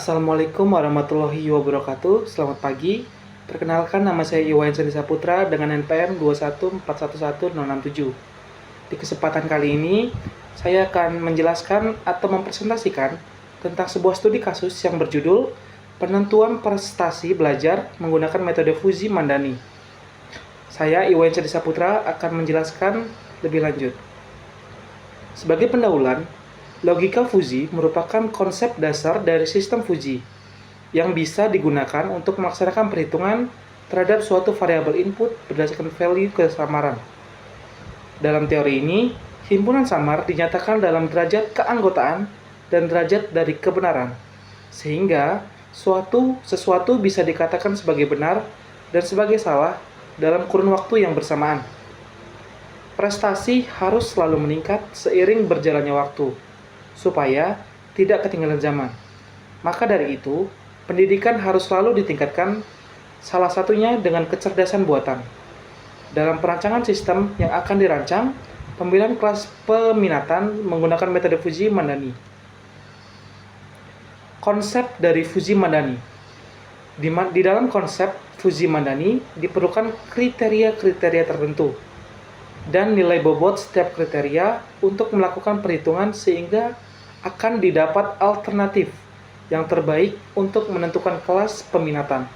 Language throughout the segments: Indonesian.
Assalamualaikum warahmatullahi wabarakatuh. Selamat pagi. Perkenalkan, nama saya Iwayan Sandi Saputra dengan NPM 214111067. Di kesempatan kali ini, saya akan menjelaskan atau mempresentasikan tentang sebuah studi kasus yang berjudul Penentuan Prestasi Belajar Menggunakan Metode Fuzzi-Mandani. Saya, Iwayan Sandi Saputra, akan menjelaskan lebih lanjut. Sebagai pendahuluan, logika Fuzzi merupakan konsep dasar dari sistem Fuzzi yang bisa digunakan untuk melaksanakan perhitungan terhadap suatu variabel input berdasarkan value kesamaran. Dalam teori ini, himpunan samar dinyatakan dalam derajat keanggotaan dan derajat dari kebenaran, sehingga sesuatu bisa dikatakan sebagai benar dan sebagai salah dalam kurun waktu yang bersamaan. Prestasi harus selalu meningkat seiring berjalannya waktu, supaya tidak ketinggalan zaman. Maka dari itu, pendidikan harus selalu ditingkatkan, salah satunya dengan kecerdasan buatan. Dalam perancangan sistem yang akan dirancang, pemilihan kelas peminatan menggunakan metode Fuzzi-Mandani. Konsep dari Fuzzi-Mandani. Di dalam konsep Fuzzi-Mandani diperlukan kriteria-kriteria tertentu dan nilai bobot setiap kriteria untuk melakukan perhitungan sehingga akan didapat alternatif yang terbaik untuk menentukan kelas peminatan.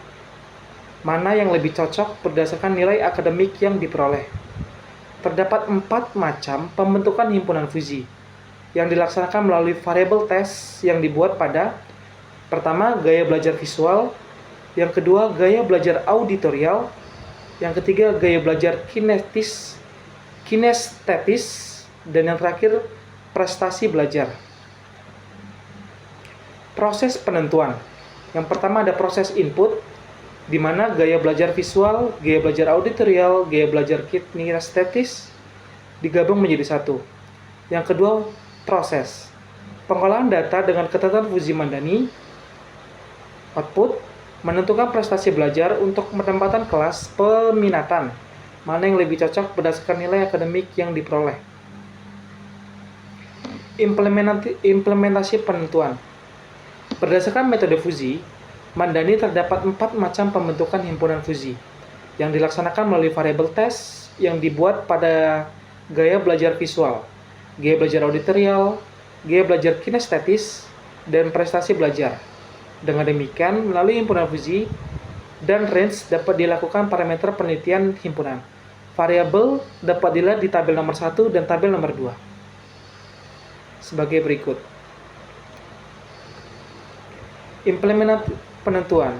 Mana yang lebih cocok berdasarkan nilai akademik yang diperoleh. Terdapat 4 macam pembentukan himpunan Fuzzi yang dilaksanakan melalui variabel tes yang dibuat pada: pertama, gaya belajar visual; yang kedua, gaya belajar auditorial; yang ketiga, gaya belajar kinestetis; dan yang terakhir, prestasi belajar. Proses penentuan. Yang pertama ada proses input, di mana gaya belajar visual, gaya belajar auditorial, gaya belajar kinestetis digabung menjadi satu. Yang kedua, proses pengolahan data dengan ketetapan Fuzzi-Mandani. Output, menentukan prestasi belajar untuk penempatan kelas peminatan, mana yang lebih cocok berdasarkan nilai akademik yang diperoleh. Implementasi penentuan. Berdasarkan metode Fuzzi-Mandani terdapat 4 macam pembentukan himpunan Fuzzi yang dilaksanakan melalui variabel tes yang dibuat pada gaya belajar visual, gaya belajar auditorial, gaya belajar kinestetis, dan prestasi belajar. Dengan demikian, melalui himpunan Fuzzi dan range dapat dilakukan parameter penelitian himpunan. Variabel dapat dilihat di tabel nomor 1 dan tabel nomor 2. Sebagai berikut. Implementasi penentuan.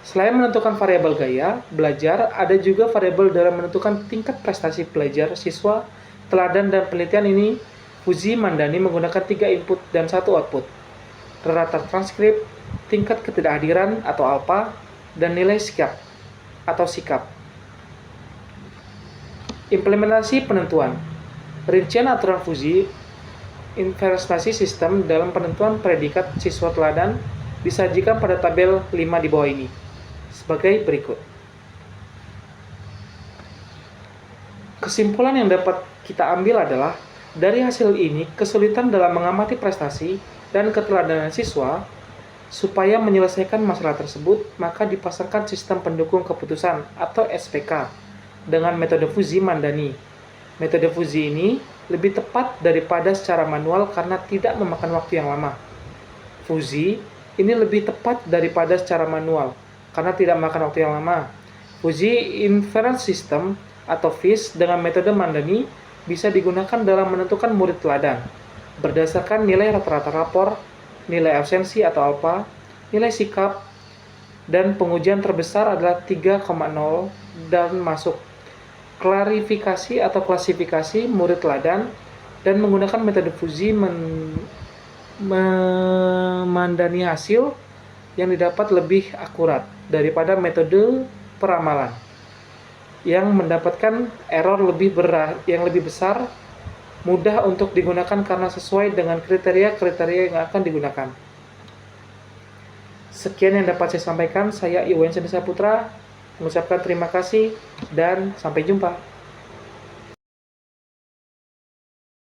Selain menentukan variabel gaya belajar, ada juga variabel dalam menentukan tingkat prestasi belajar siswa. Teladan dan penelitian ini, Fuzzi-Mandani menggunakan 3 input dan 1 output. Rata transkrip, tingkat ketidakhadiran atau alpha, dan nilai sikap atau sikap. Implementasi penentuan. Rincian aturan Fuzzi investasi sistem dalam penentuan predikat siswa teladan disajikan pada tabel 5 di bawah ini, sebagai berikut. Kesimpulan yang dapat kita ambil adalah, dari hasil ini, kesulitan dalam mengamati prestasi dan keteladanan siswa. Supaya menyelesaikan masalah tersebut, maka dipasangkan sistem pendukung keputusan atau SPK dengan metode Fuzzi-Mandani. Metode Fuzzi ini lebih tepat daripada secara manual karena tidak memakan waktu yang lama. Fuzzi ini lebih tepat daripada secara manual karena tidak memakan waktu yang lama. Fuzzi Inference System atau FIS dengan metode Mandani bisa digunakan dalam menentukan murid teladan berdasarkan nilai rata-rata rapor, nilai absensi atau alpha, nilai sikap, dan pengujian terbesar adalah 3,0 dan masuk. Klarifikasi atau klasifikasi murid teladan dan menggunakan metode Fuzzi memandani hasil yang didapat lebih akurat daripada metode peramalan yang mendapatkan error yang lebih besar, mudah untuk digunakan karena sesuai dengan kriteria-kriteria yang akan digunakan. Sekian yang dapat saya sampaikan. Saya Iwayan Sandi Saputra mengucapkan terima kasih dan sampai jumpa.